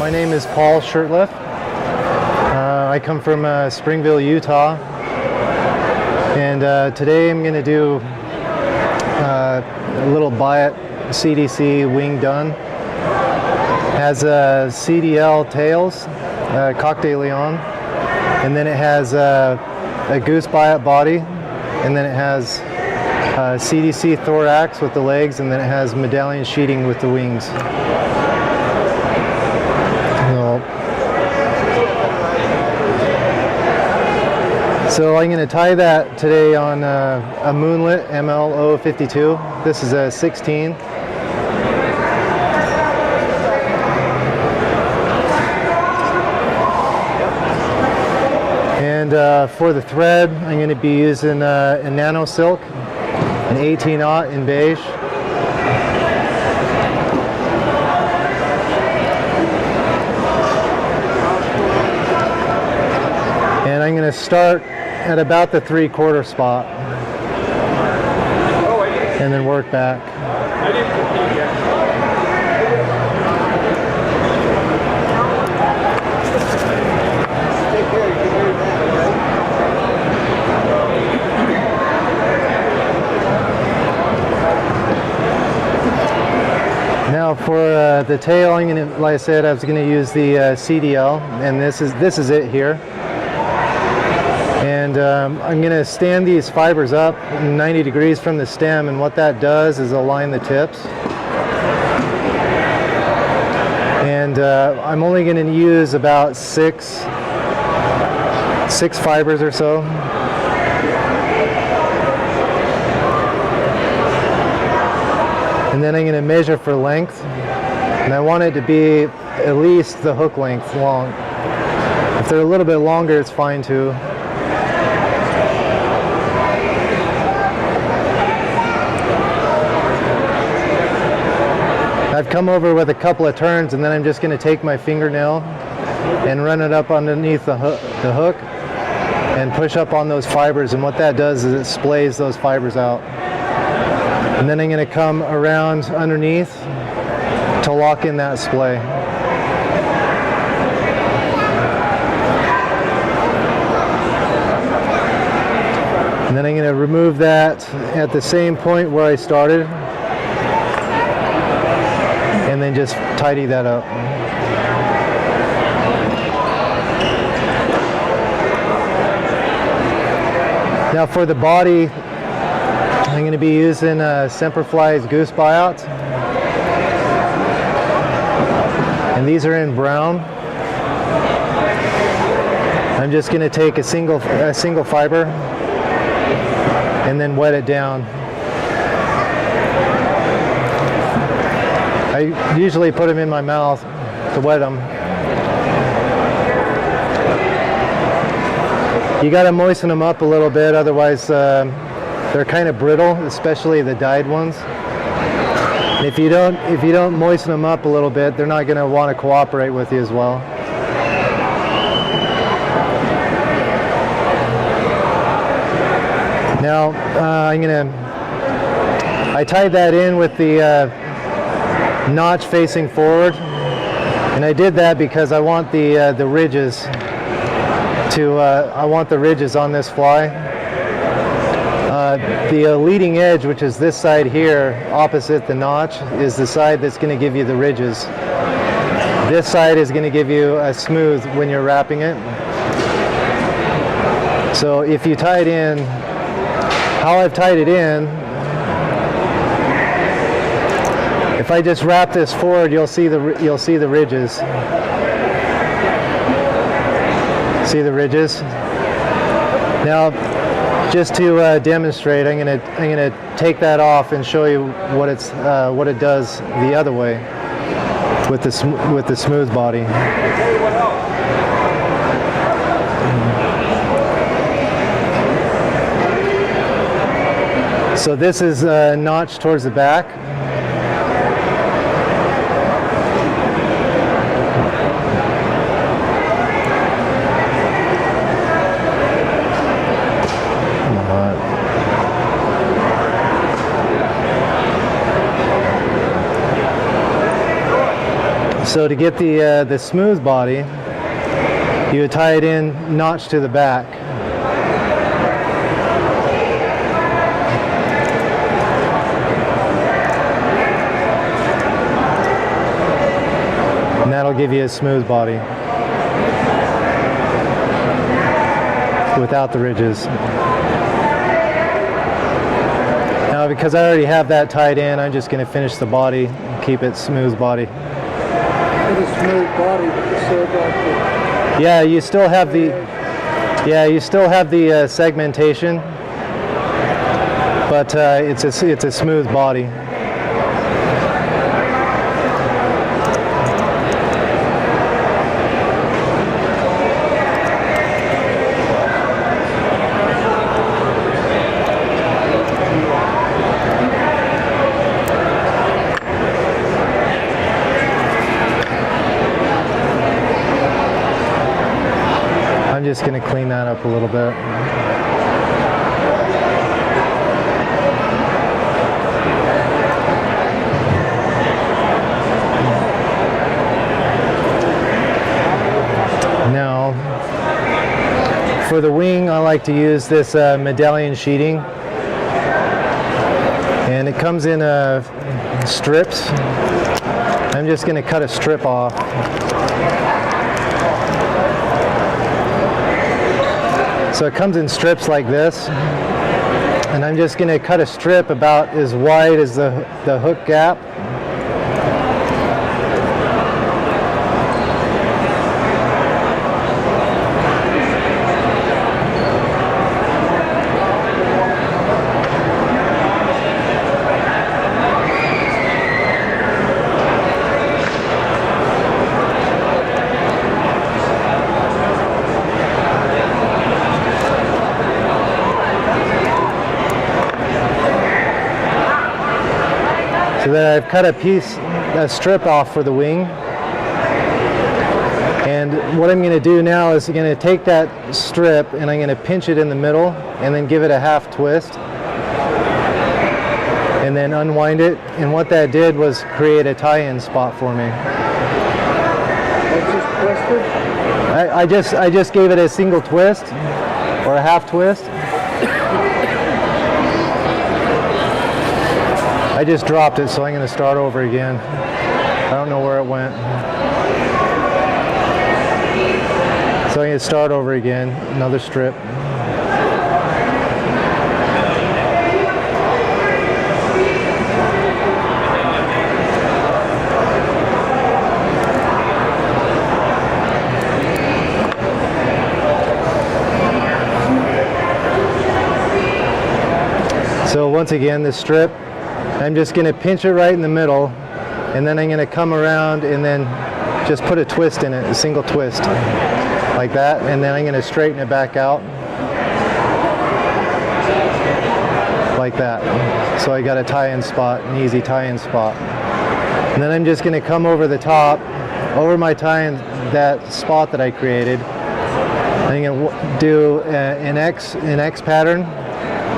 My name is Paul Shurtleff. I come from Springville, Utah, and today I'm going to do a little Biot CDC wing done. Has CDL tails, Coq de Leon, and then it has a goose Biot body, and then it has CDC thorax with the legs, and then it has medallion sheeting with the wings. So I'm going to tie that today on a Moonlit ML052. This is a 16. And for the thread, I'm going to be using a Nano Silk, an 18-aught in beige. And I'm going to start at about the 3/4 spot and then work back. Now for the tail, I'm going to, like I said, I was going to use the CDL, and this is it here. And I'm going to stand these fibers up 90 degrees from the stem, and what that does is align the tips. And I'm only going to use about six fibers or so. And then I'm going to measure for length, and I want it to be at least the hook length long. If they're a little bit longer, it's fine too. I've come over with a couple of turns, and then I'm just going to take my fingernail and run it up underneath the hook and push up on those fibers, and what that does is it splays those fibers out. And then I'm going to come around underneath to lock in that splay. And then I'm going to remove that at the same point where I started, and then just tidy that up. Now for the body, I'm going to be using Semperfly's Goose Biot, and these are in brown. I'm just going to take a single fiber and then wet it down. I usually put them in my mouth to wet them. You got to moisten them up a little bit, otherwise they're kind of brittle, especially the dyed ones. And if you don't moisten them up a little bit, they're not going to want to cooperate with you as well. Now I tied that in with the notch facing forward, and I did that because I want the ridges I want the ridges on this fly. The leading edge, which is this side here opposite the notch, is the side that's going to give you the ridges. This side is going to give you a smooth when you're wrapping it. So if you tie it in how I've tied it in, if I just wrap this forward, you'll see the ridges. See the ridges? Now, just to demonstrate, I'm gonna take that off and show you what it does the other way with the smooth body. So this is notched towards the back. So to get the smooth body, you would tie it in notch to the back. And that'll give you a smooth body without the ridges. Now, because I already have that tied in, I'm just going to finish the body and keep it smooth body. With a smooth body, but you still got the... Yeah, you still have the segmentation, but it's a smooth body. I'm just going to clean that up a little bit. Now, for the wing, I like to use this medallion sheeting, and it comes in strips. I'm just going to cut a strip off. So it comes in strips like this, and I'm just going to cut a strip about as wide as the hook gap. So then I've cut a strip off for the wing. And what I'm going to do now is I'm going to take that strip and I'm going to pinch it in the middle and then give it a half twist. And then unwind it. And what that did was create a tie-in spot for me. Just twisted? I just gave it a single twist or a half twist. I just dropped it, so I'm going to start over again. I don't know where it went. So I'm going to start over again, another strip. So once again, this strip, I'm just going to pinch it right in the middle, and then I'm going to come around and then just put a twist in it, a single twist, like that, and then I'm going to straighten it back out, like that. So I got a tie-in spot, an easy tie-in spot. And then I'm just going to come over the top, over my tie-in, that spot that I created. I'm going to do an X pattern,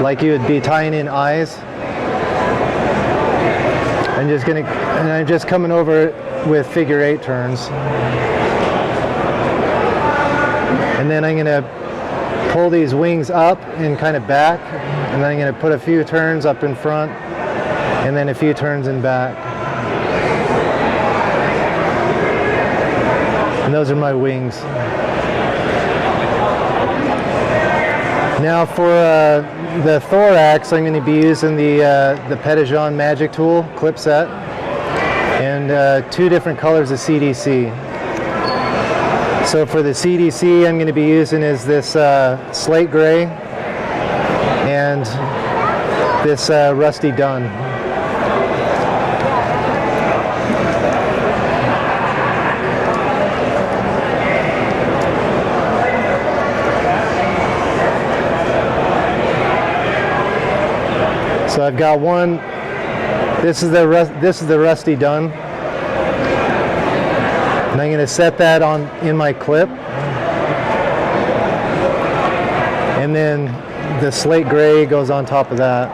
like you would be tying in eyes. I'm just coming over it with figure 8 turns. And then I'm going to pull these wings up and kind of back, and then I'm going to put a few turns up in front and then a few turns in back. And those are my wings. Now for the thorax, I'm going to be using the Petitjean Magic Tool clip set and 2 different colors of CDC. So for the CDC, I'm going to be using is this slate gray and this rusty dun. So I've got one. This is the rusty dun, and I'm going to set that on in my clip, and then the slate gray goes on top of that.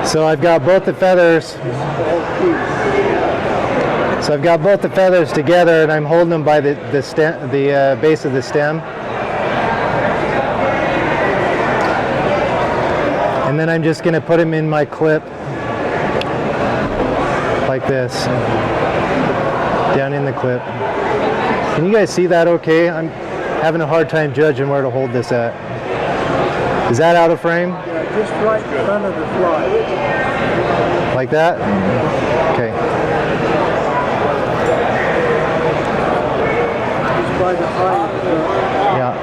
So I've got both the feathers. So I've got both the feathers together, and I'm holding them by the base of the stem. And then I'm just going to put them in my clip like this, down in the clip. Can you guys see that okay? I'm having a hard time judging where to hold this at. Is that out of frame? Yeah, just right in front of the fly. Like that? Okay. Just by the eye. Yeah.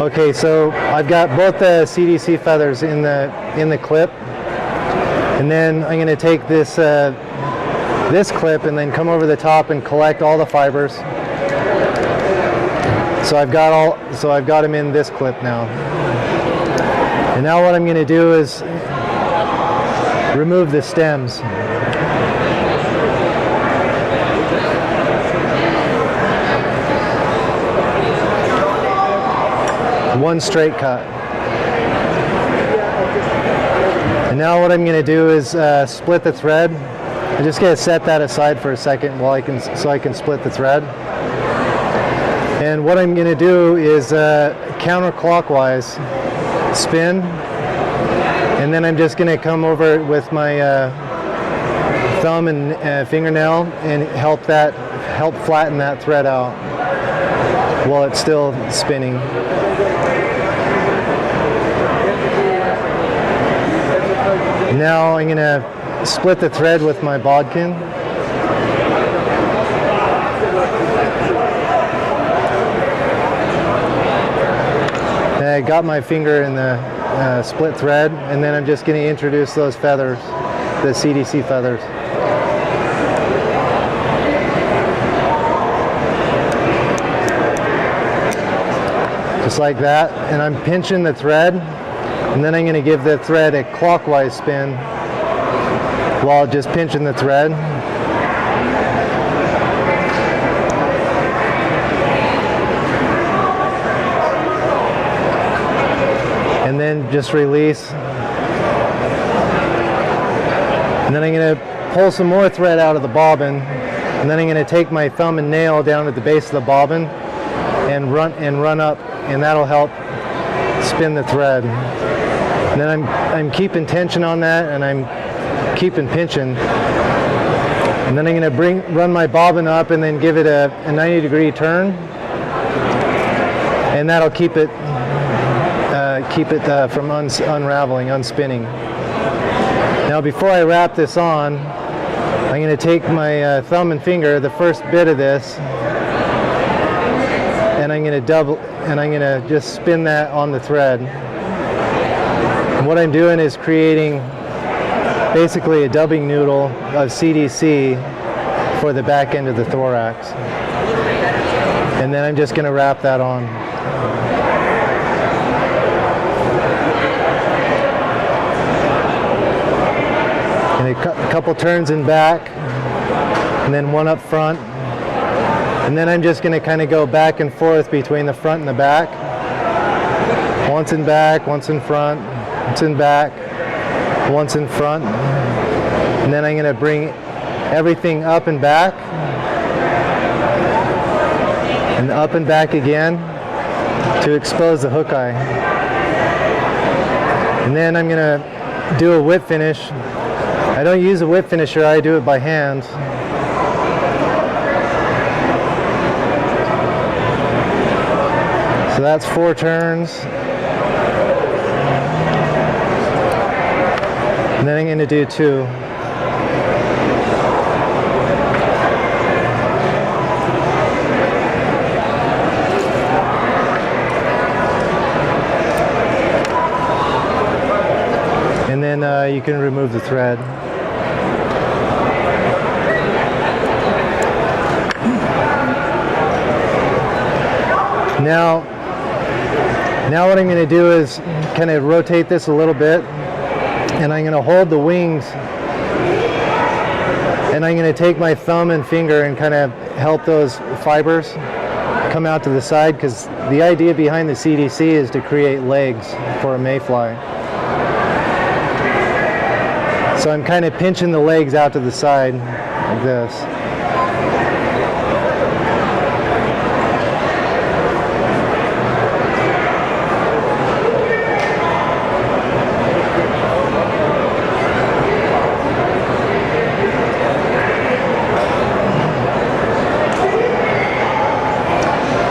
Okay, so I've got both the CDC feathers in the clip, and then I'm going to take this this clip and then come over the top and collect all the fibers. So I've got them in this clip now. And now what I'm going to do is remove the stems. One straight cut. And now what I'm going to do is split the thread. I'm just going to set that aside for a second while I can split the thread. And what I'm going to do is counterclockwise spin, and then I'm just going to come over with my thumb and fingernail and help flatten that thread out while it's still spinning. Now I'm going to split the thread with my bodkin. And I got my finger in the split thread, and then I'm just going to introduce those feathers, the CDC feathers. Just like that, and I'm pinching the thread, and then I'm going to give the thread a clockwise spin while just pinching the thread. And then just release. And then I'm going to pull some more thread out of the bobbin, and then I'm going to take my thumb and nail down at the base of the bobbin and run up, and that'll help spin the thread. And then I'm keeping tension on that, and I'm keeping pinching. And then I'm going to run my bobbin up and then give it a 90-degree turn, and that'll keep it from unraveling, unspinning. Now before I wrap this on, I'm going to take my thumb and finger, the first bit of this, and I'm going to just spin that on the thread. And what I'm doing is creating basically a dubbing noodle of CDC for the back end of the thorax. And then I'm just going to wrap that on. And a couple turns in back, and then one up front. And then I'm just going to kind of go back and forth between the front and the back. Once in back, once in front, once in back, once in front. And then I'm going to bring everything up and back. And up and back again to expose the hook eye. And then I'm going to do a whip finish. I don't use a whip finisher, I do it by hand. So that's 4 turns. And then I'm going to do 2. And then you can remove the thread. Now what I'm going to do is kind of rotate this a little bit, and I'm going to hold the wings, and I'm going to take my thumb and finger and kind of help those fibers come out to the side, because the idea behind the CDC is to create legs for a mayfly. So I'm kind of pinching the legs out to the side like this.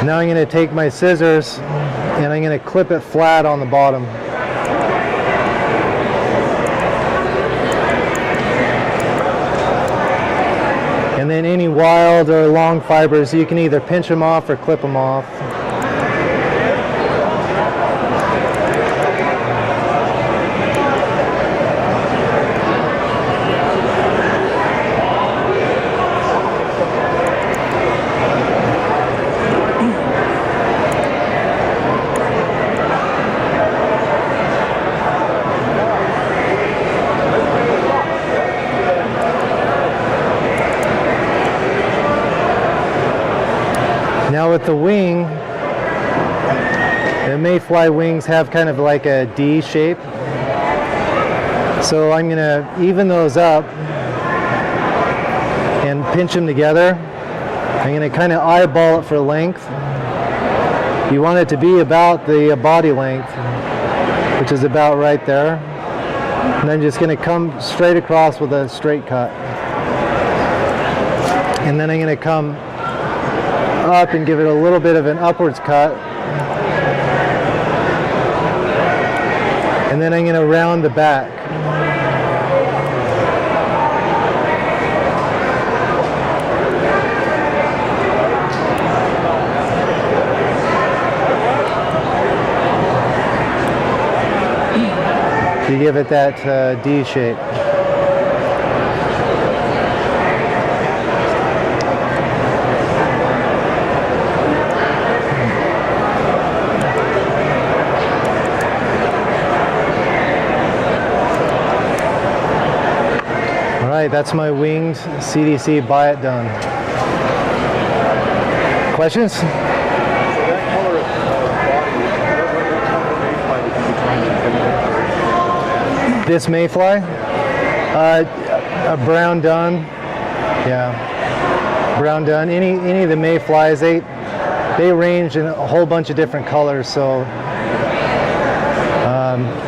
Now I'm going to take my scissors and I'm going to clip it flat on the bottom. And then any wild or long fibers, you can either pinch them off or clip them off. Now with the wing, the mayfly wings have kind of like a D shape. So I'm going to even those up and pinch them together. I'm going to kind of eyeball it for length. You want it to be about the body length, which is about right there. And I'm just going to come straight across with a straight cut. And then I'm going to come up and give it a little bit of an upwards cut, and then I'm going to round the back. You give it that D shape. Alright, that's my winged CDC Biot done. Questions? So that color of body, what type of mayfly would you be trying to This mayfly? A brown dun. Yeah, brown dun. Any of the mayflies, they range in a whole bunch of different colors. So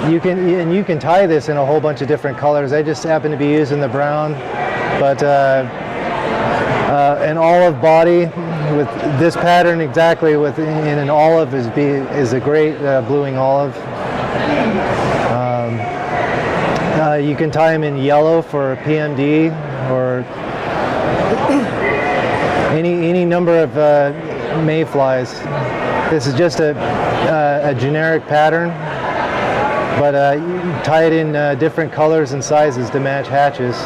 you can tie this in a whole bunch of different colors. I just happen to be using the brown, but an olive body with this pattern exactly in an olive is a great bluing olive. You can tie them in yellow for PMD or any number of mayflies. This is just a generic pattern, but you can tie it in different colors and sizes to match hatches.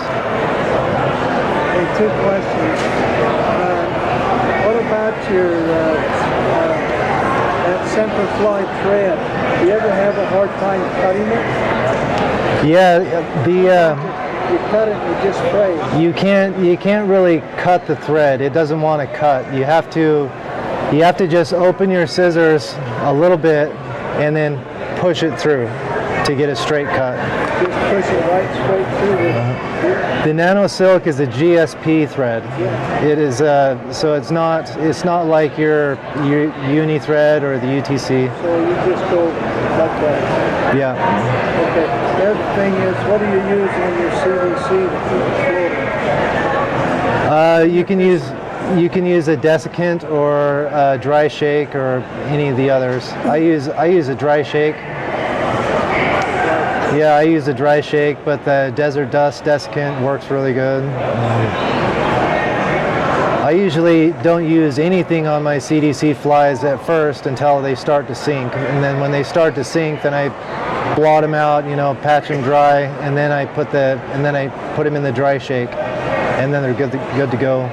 Hey, two questions. What about your that center fly thread? Do you ever have a hard time cutting it? Yeah, You cut it and it just sprays. you can't really cut the thread. It doesn't want to cut. You have to just open your scissors a little bit and then push it through to get a straight cut. Just push it right straight through The nano silk is a GSP thread. It is so it's not like your uni thread or the UTC. So you just go like that. Yeah. Okay. The other thing is, what do you use on your CDC to keep it floating? You can use a desiccant or a dry shake or any of the others. I use a dry shake. Yeah, I use a dry shake, but the desert dust desiccant works really good. I usually don't use anything on my CDC flies at first until they start to sink, and then when they start to sink, then I blot them out, patch them dry, and then I put them in the dry shake, and then they're good to go.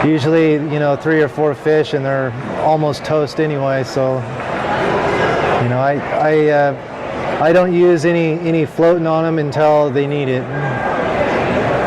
Usually, 3 or 4 fish, and they're almost toast anyway. So, I don't use any floating on them until they need it.